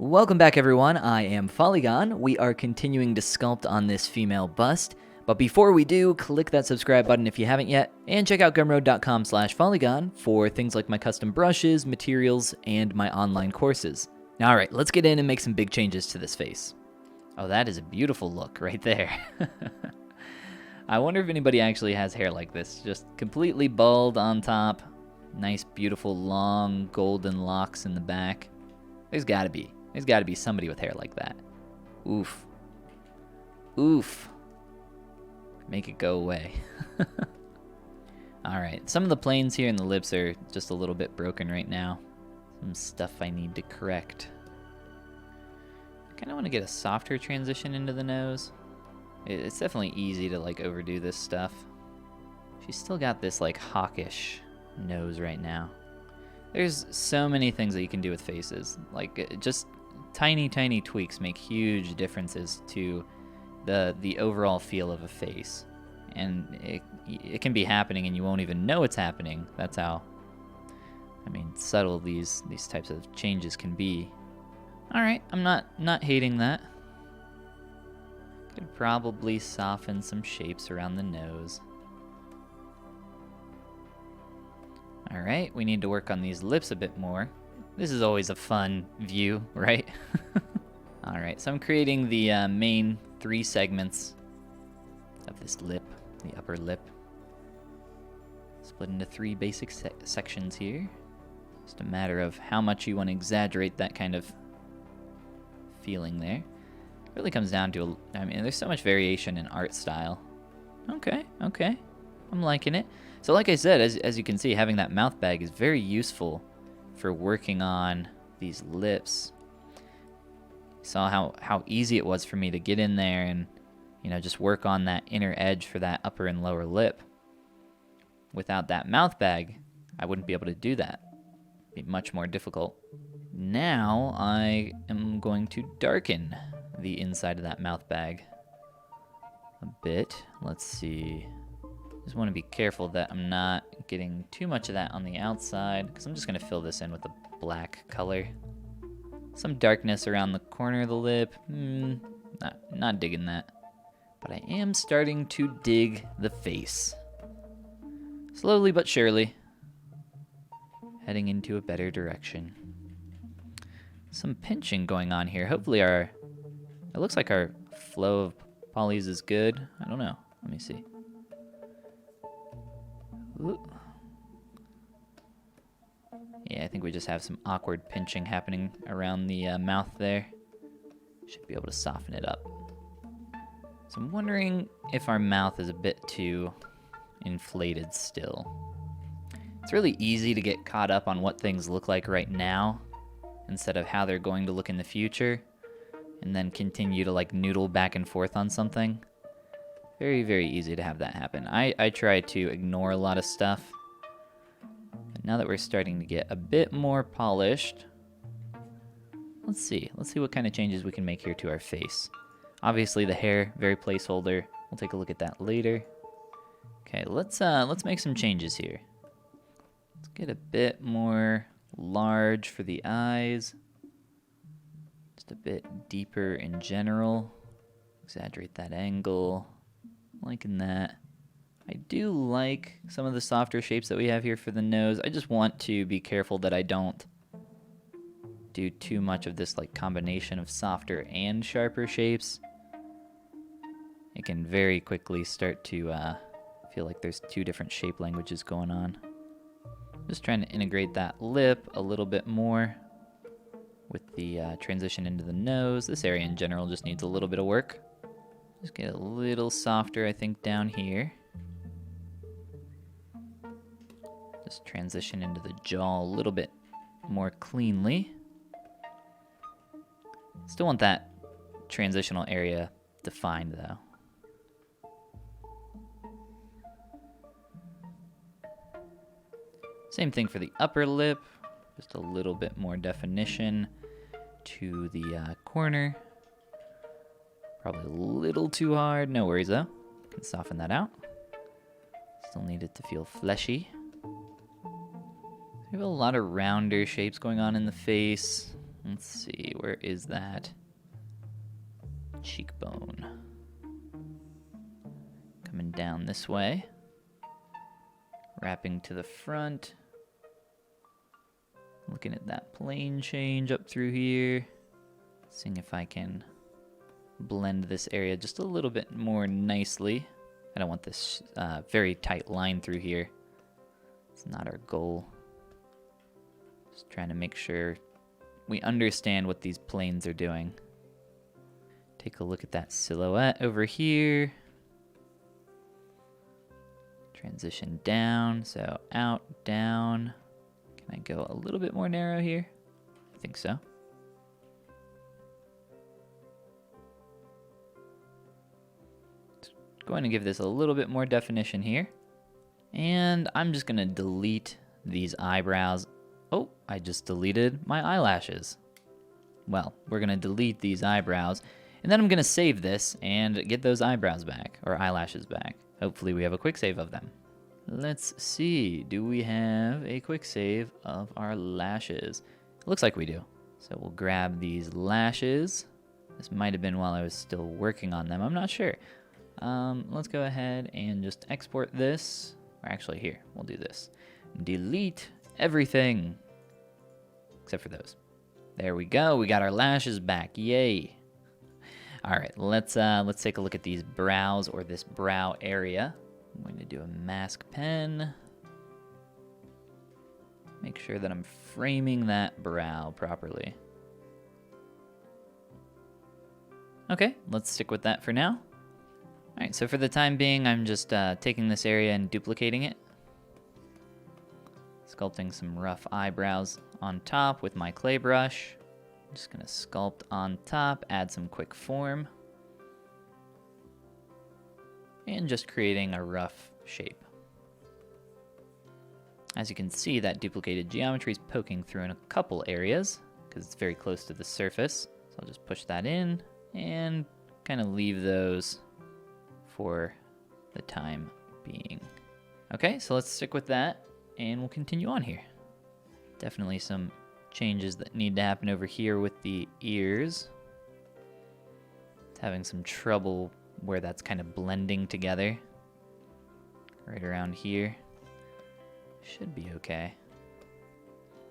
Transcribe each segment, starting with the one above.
Welcome back, everyone. I am Follygon. We are continuing to sculpt on this female bust. But before we do, click that subscribe button if you haven't yet, and check out gumroad.com/Follygon for things like my custom brushes, materials, and my online courses. Now, all right, let's get in and make some big changes to this face. Oh, that is a beautiful look right there. I wonder if anybody actually has hair like this, just completely bald on top, nice, beautiful, long, golden locks in the back. There's gotta be somebody with hair like that. Oof. Oof. Make it go away. Alright, some of the planes here and the lips are just a little bit broken right now. Some stuff I need to correct. I kind of want to get a softer transition into the nose. It's definitely easy to like overdo this stuff. She's still got this like hawkish nose right now. There's so many things that you can do with faces. Like just tiny tweaks make huge differences to the overall feel of a face, and it can be happening and you won't even know it's happening. That's how, I mean, subtle these types of changes can be. All right, I'm not hating that. Could probably soften some shapes around the nose. All right, we need to work on these lips a bit more. This is always a fun view, right? All right, so I'm creating the main 3 segments of this lip, the upper lip. Split into 3 basic sections here. Just a matter of how much you want to exaggerate that kind of feeling there. It really comes down to, I mean, there's so much variation in art style. Okay, I'm liking it. So like I said, as you can see, having that mouth bag is very useful for working on these lips. Saw how easy it was for me to get in there and, you know, just work on that inner edge for that upper and lower lip. Without that mouth bag, I wouldn't be able to do that. It'd be much more difficult. Now I am going to darken the inside of that mouth bag a bit. Let's see. Just want to be careful that I'm not getting too much of that on the outside, because I'm just going to fill this in with a black color. Some darkness around the corner of the lip. Not digging that. But I am starting to dig the face. Slowly but surely. Heading into a better direction. Some pinching going on here. Hopefully it looks like our flow of polys is good. I don't know. Let me see. Ooh. Yeah, I think we just have some awkward pinching happening around the mouth there. Should be able to soften it up. So I'm wondering if our mouth is a bit too inflated still. It's really easy to get caught up on what things look like right now instead of how they're going to look in the future, and then continue to like noodle back and forth on something. Very easy to have that happen. I try to ignore a lot of stuff. But now that we're starting to get a bit more polished, let's see what kind of changes we can make here to our face. Obviously the hair, very placeholder. We'll take a look at that later. Okay, let's make some changes here. Let's get a bit more large for the eyes. Just a bit deeper in general. Exaggerate that angle. Liking that. I do like some of the softer shapes that we have here for the nose. I just want to be careful that I don't do too much of this like combination of softer and sharper shapes. It can very quickly start to feel like there's 2 different shape languages going on. Just trying to integrate that lip a little bit more with the transition into the nose. This area in general just needs a little bit of work. Just get a little softer, I think, down here. Just transition into the jaw a little bit more cleanly. Still want that transitional area defined, though. Same thing for the upper lip. Just a little bit more definition to the corner. Probably a little too hard. No worries, though. Can soften that out. Still need it to feel fleshy. We have a lot of rounder shapes going on in the face. Let's see, where is that cheekbone? Coming down this way. Wrapping to the front. Looking at that plane change up through here. Seeing if I can blend this area just a little bit more nicely. I don't want this very tight line through here. It's not our goal. Just trying to make sure we understand what these planes are doing. Take a look at that silhouette over here. Transition down, so out, down. Can I go a little bit more narrow here? I think so. Going to give this a little bit more definition here. And I'm just going to delete these eyebrows. Oh, I just deleted my eyelashes. Well, we're going to delete these eyebrows. And then I'm going to save this and get those eyebrows back, or eyelashes back. Hopefully we have a quick save of them. Let's see. Do we have a quick save of our lashes? It looks like we do. So we'll grab these lashes. This might have been while I was still working on them. I'm not sure. Let's go ahead and just export this. Or actually, here, we'll do this. Delete everything except for those. There we go. We got our lashes back. Yay. All right, let's take a look at these brows, or this brow area. I'm going to do a mask pen. Make sure that I'm framing that brow properly. Okay, let's stick with that for now. All right, so for the time being, I'm just taking this area and duplicating it. Sculpting some rough eyebrows on top with my clay brush. I'm just gonna sculpt on top, add some quick form. And just creating a rough shape. As you can see, that duplicated geometry is poking through in a couple areas because it's very close to the surface. So I'll just push that in and kind of leave those for the time being. Okay, so let's stick with that and we'll continue on here. Definitely some changes that need to happen over here with the ears. It's having some trouble where that's kind of blending together. Right around here. Should be okay.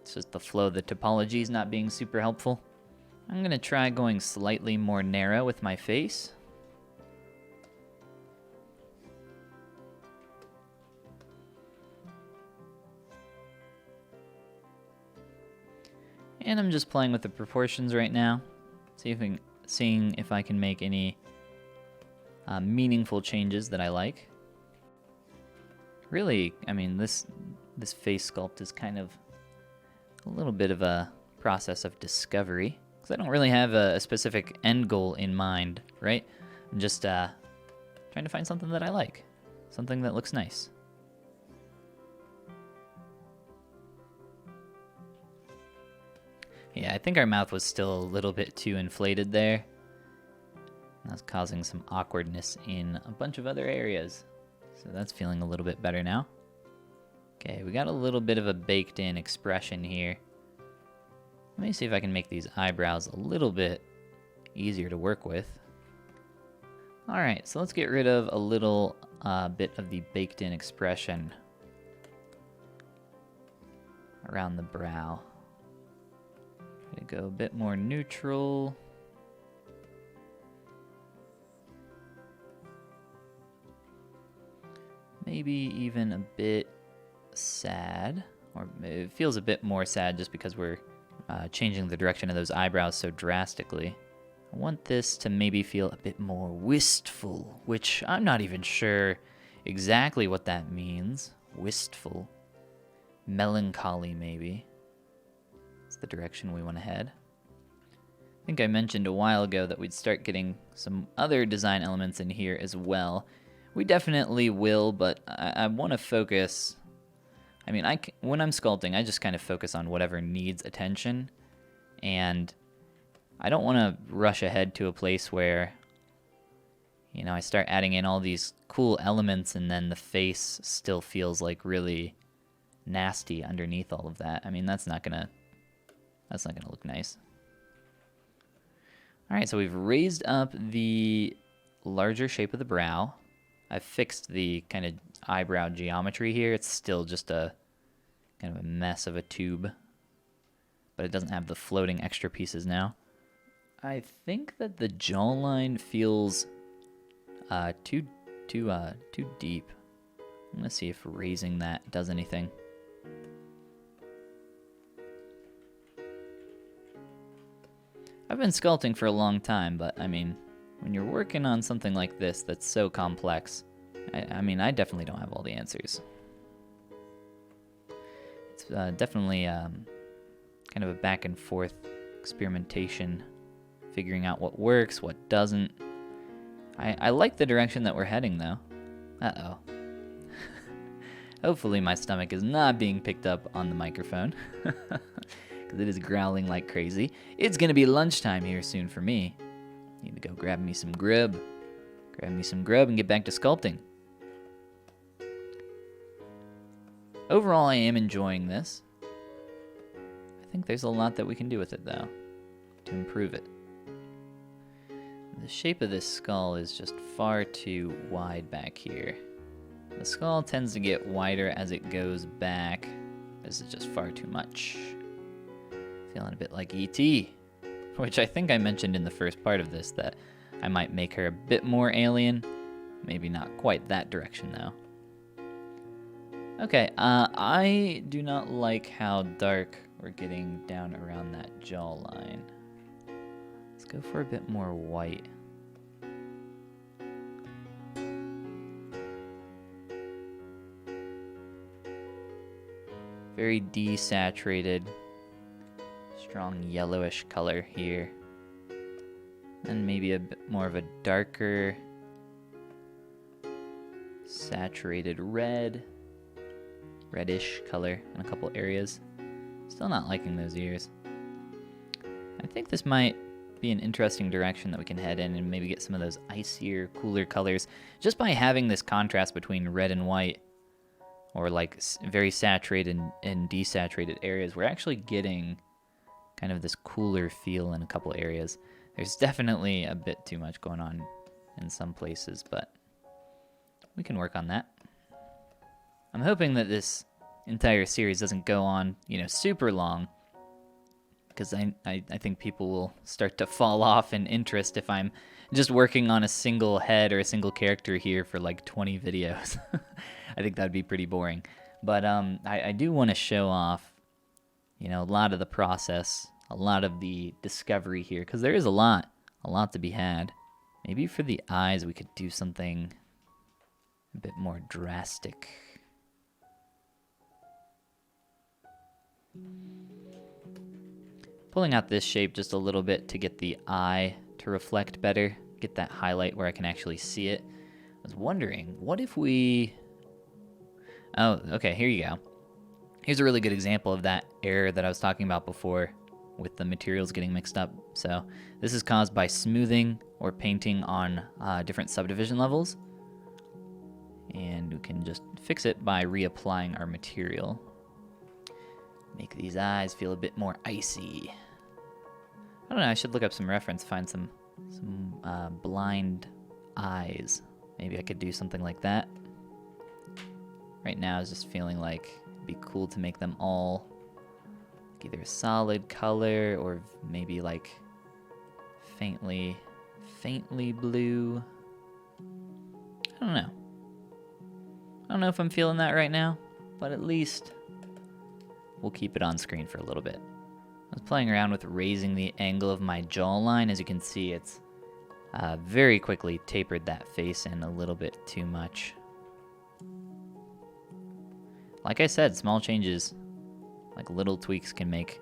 It's just the flow of the topology is not being super helpful. I'm gonna try going slightly more narrow with my face. And I'm just playing with the proportions right now, seeing if I can make any meaningful changes that I like. Really, I mean, this face sculpt is kind of a little bit of a process of discovery, because I don't really have a specific end goal in mind, right? I'm just trying to find something that I like, something that looks nice. Yeah, I think our mouth was still a little bit too inflated there. That's causing some awkwardness in a bunch of other areas. So that's feeling a little bit better now. Okay, we got a little bit of a baked-in expression here. Let me see if I can make these eyebrows a little bit easier to work with. All right, so let's get rid of a little bit of the baked-in expression around the brow. Try to go a bit more neutral. Maybe even a bit sad, or it feels a bit more sad just because we're changing the direction of those eyebrows so drastically. I want this to maybe feel a bit more wistful, which I'm not even sure exactly what that means. Wistful. Melancholy, maybe. It's the direction we want to head. I think I mentioned a while ago that we'd start getting some other design elements in here as well. We definitely will, but I want to focus. I mean, when I'm sculpting, I just kind of focus on whatever needs attention, and I don't want to rush ahead to a place where, you know, I start adding in all these cool elements and then the face still feels like really nasty underneath all of that. I mean, that's not gonna look nice. All right, so we've raised up the larger shape of the brow. I've fixed the kind of eyebrow geometry here. It's still just a kind of a mess of a tube, but it doesn't have the floating extra pieces now. I think that the jawline feels too deep. I'm gonna see if raising that does anything. I've been sculpting for a long time, but I mean, when you're working on something like this that's so complex, I mean, I definitely don't have all the answers. It's definitely kind of a back and forth experimentation, figuring out what works, what doesn't. I like the direction that we're heading, though. Uh-oh. Hopefully my stomach is not being picked up on the microphone, because it is growling like crazy. It's going to be lunchtime here soon for me. Need to go grab me some grub. Grab me some grub and get back to sculpting. Overall, I am enjoying this. I think there's a lot that we can do with it, though, to improve it. The shape of this skull is just far too wide back here. The skull tends to get wider as it goes back. This is just far too much. Feeling a bit like E.T., which I think I mentioned in the first part of this, that I might make her a bit more alien. Maybe not quite that direction, though. Okay, I do not like how dark we're getting down around that jawline. Let's go for a bit more white. Very desaturated, strong yellowish color here. And maybe a bit more of a darker, saturated red, reddish color in a couple areas. Still not liking those ears. I think this might be an interesting direction that we can head in and maybe get some of those icier, cooler colors just by having this contrast between red and white, or like very saturated and desaturated areas. We're actually getting kind of this cooler feel in a couple areas. There's definitely a bit too much going on in some places, but we can work on that. I'm hoping that this entire series doesn't go on, super long, because I think people will start to fall off in interest if I'm just working on a single head or a single character here for like 20 videos. I think that'd be pretty boring. But I do want to show off, a lot of the process, a lot of the discovery here, because there is a lot to be had. Maybe for the eyes we could do something a bit more drastic. Pulling out this shape just a little bit to get the eye to reflect better, get that highlight where I can actually see it. I was wondering, what if we... Oh, okay, here you go. Here's a really good example of that error that I was talking about before with the materials getting mixed up. So this is caused by smoothing or painting on different subdivision levels. And we can just fix it by reapplying our material. Make these eyes feel a bit more icy. I don't know, I should look up some reference, find some blind eyes. Maybe I could do something like that. Right now I was just feeling like it'd be cool to make them all either a solid color or maybe like faintly blue. I don't know. I don't know if I'm feeling that right now, but at least we'll keep it on screen for a little bit. I was playing around with raising the angle of my jawline. As you can see, it's very quickly tapered that face in a little bit too much. Like I said, small changes, like little tweaks, can make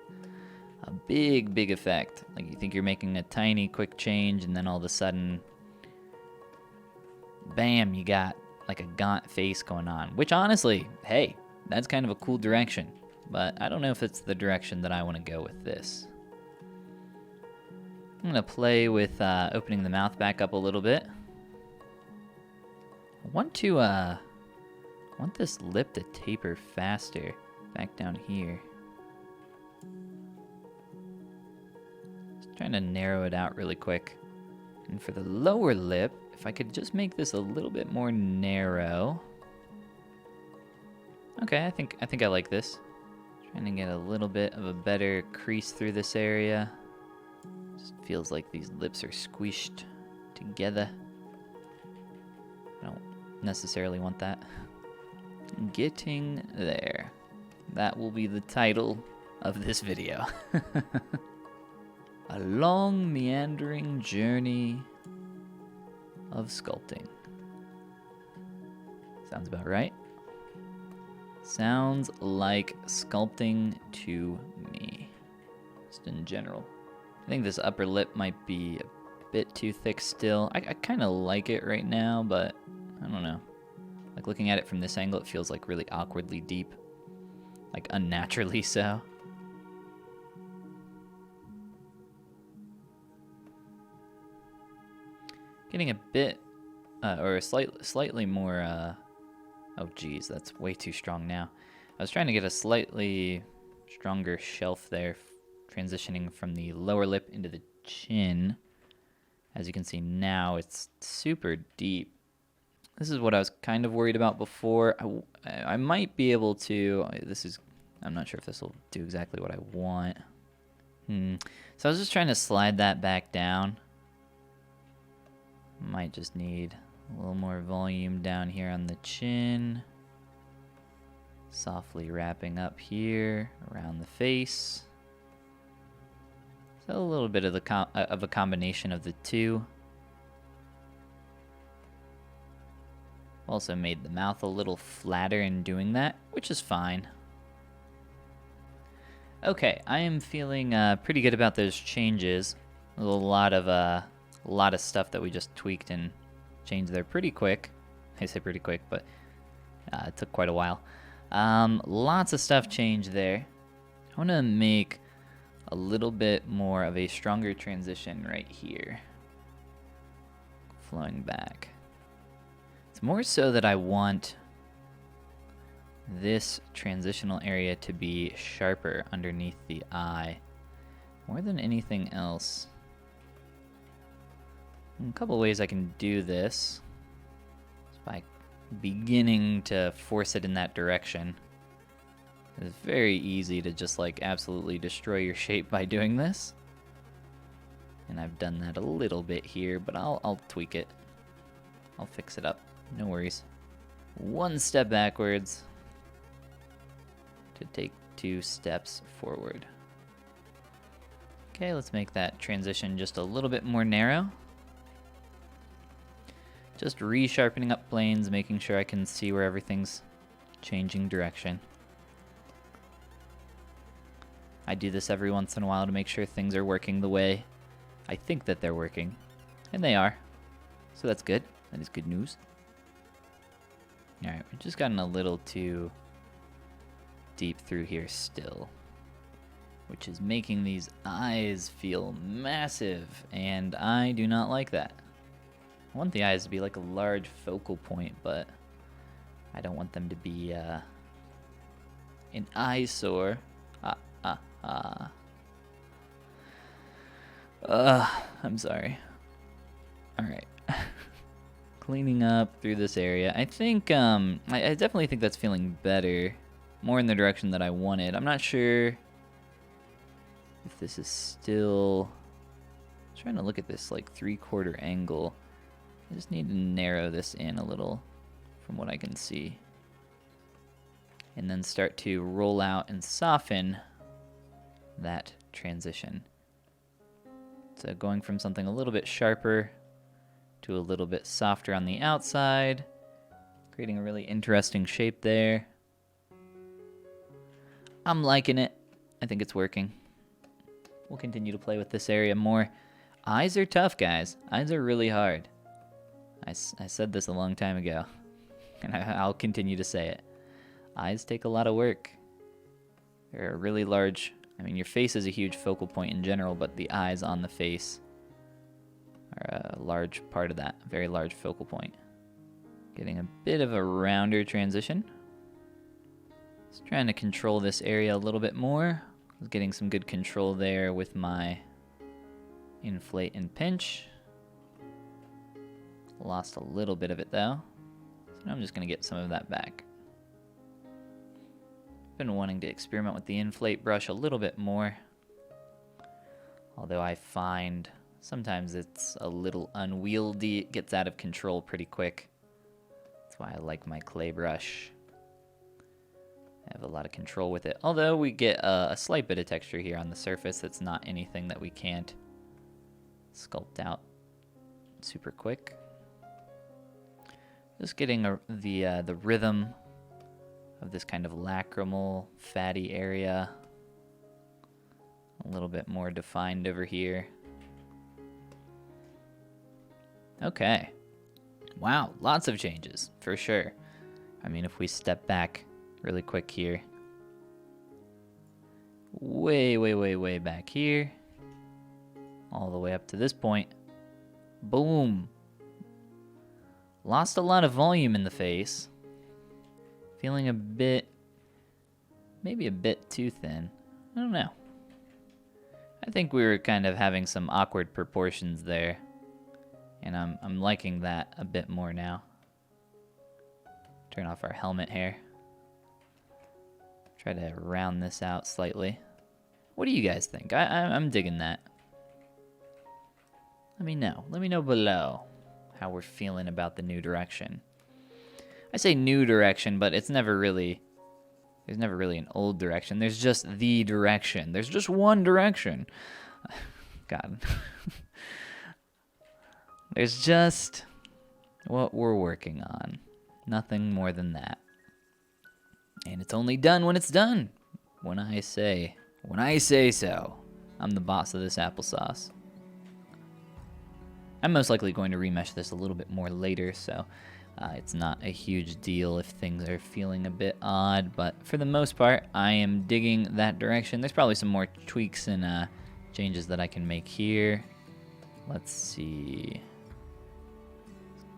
a big effect. Like you think you're making a tiny quick change and then all of a sudden, bam, you got like a gaunt face going on. Which honestly, hey, that's kind of a cool direction. But I don't know if it's the direction that I want to go with this. I'm going to play with opening the mouth back up a little bit. I want this lip to taper faster back down here. Let's Trying to narrow it out really quick. And for the lower lip, if I could just make this a little bit more narrow. Okay, I think I like this. Trying to get a little bit of a better crease through this area. Just feels like these lips are squished together. I don't necessarily want that. Getting there. That will be the title of this video. A long meandering journey of sculpting. Sounds about right. Sounds like sculpting to me, just in general. I think this upper lip might be a bit too thick still. I kind of like it right now, but I don't know. Like looking at it from this angle, it feels like really awkwardly deep, like unnaturally so. Getting a bit, or slightly more, oh geez, that's way too strong now. I was trying to get a slightly stronger shelf there, transitioning from the lower lip into the chin. As you can see now, it's super deep. This is what I was kind of worried about before. I might be able to, I'm not sure if this will do exactly what I want. So I was just trying to slide that back down. Might just need a little more volume down here on the chin. Softly wrapping up here around the face. So a little bit of a combination of the two. Also made the mouth a little flatter in doing that, which is fine. Okay, I am feeling pretty good about those changes. A lot of stuff that we just tweaked and changed there pretty quick. I say pretty quick, but it took quite a while. Lots of stuff changed there. I want to make a little bit more of a stronger transition right here. Flowing back. It's more so that I want this transitional area to be sharper underneath the eye. More than anything else. A couple ways I can do this is by beginning to force it in that direction. It's very easy to just like absolutely destroy your shape by doing this. And I've done that a little bit here, but I'll tweak it. I'll fix it up. No worries. One step backwards to take 2 steps forward. Okay, let's make that transition just a little bit more narrow. Just resharpening up planes, making sure I can see where everything's changing direction. I do this every once in a while to make sure things are working the way I think that they're working. And they are. So that's good. That is good news. Alright, we've just gotten a little too deep through here still, which is making these eyes feel massive, and I do not like that. I want the eyes to be like a large focal point, but I don't want them to be an eyesore. I'm sorry. Alright. Cleaning up through this area. I think, I definitely think that's feeling better. More in the direction that I wanted. I'm not sure if this is still... I'm trying to look at this like 3/4 angle. I just need to narrow this in a little from what I can see. And then start to roll out and soften that transition. So going from something a little bit sharper to a little bit softer on the outside, creating a really interesting shape there. I'm liking it. I think it's working. We'll continue to play with this area more. Eyes are tough, guys. Eyes are really hard. I said this a long time ago, and I'll continue to say it. Eyes take a lot of work. They're a really large... I mean, your face is a huge focal point in general, but the eyes on the face are a large part of that, a very large focal point. Getting a bit of a rounder transition. Just trying to control this area a little bit more. I was getting some good control there with my inflate and pinch. Lost a little bit of it though, so I'm just gonna get some of that back. Been wanting to experiment with the inflate brush a little bit more, although I find sometimes it's a little unwieldy. It gets out of control pretty quick. That's why I like my clay brush. I have a lot of control with it, although we get a slight bit of texture here on the surface. That's not anything that we can't sculpt out super quick. Just getting the rhythm of this kind of lacrimal, fatty area a little bit more defined over here. Okay. Wow, lots of changes, for sure. I mean, if we step back really quick here, way back here, all the way up to this point, boom. Lost a lot of volume in the face. Feeling a bit, maybe a bit too thin. I don't know. I think we were kind of having some awkward proportions there, and I'm liking that a bit more now. Turn off our helmet hair. Try to round this out slightly. What do you guys think? I'm digging that. Let me know. Let me know below how we're feeling about the new direction. I say new direction, but it's never really, there's never really an old direction. There's just the direction. There's just one direction. God. There's just what we're working on. Nothing more than that. And it's only done when it's done. When I say so. I'm the boss of this applesauce. I'm most likely going to remesh this a little bit more later, so it's not a huge deal if things are feeling a bit odd, but for the most part, I am digging that direction. There's probably some more tweaks and changes that I can make here. Let's see.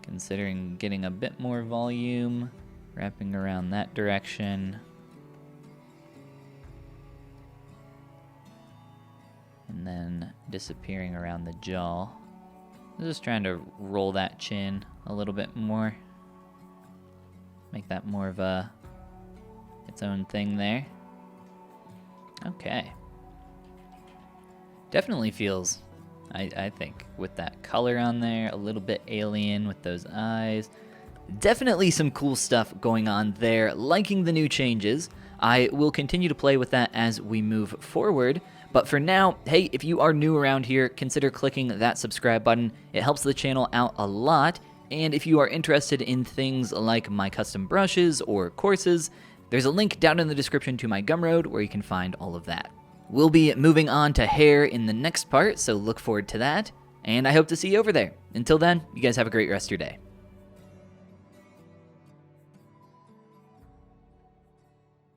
Considering getting a bit more volume, wrapping around that direction. And then disappearing around the jaw. I'm just trying to roll that chin a little bit more. Make that more of its own thing there. Okay. Definitely feels, I think, with that color on there, a little bit alien with those eyes. Definitely some cool stuff going on there. Liking the new changes. I will continue to play with that as we move forward. But for now, hey, if you are new around here, consider clicking that subscribe button. It helps the channel out a lot. And if you are interested in things like my custom brushes or courses, there's a link down in the description to my Gumroad where you can find all of that. We'll be moving on to hair in the next part, so look forward to that. And I hope to see you over there. Until then, you guys have a great rest of your day.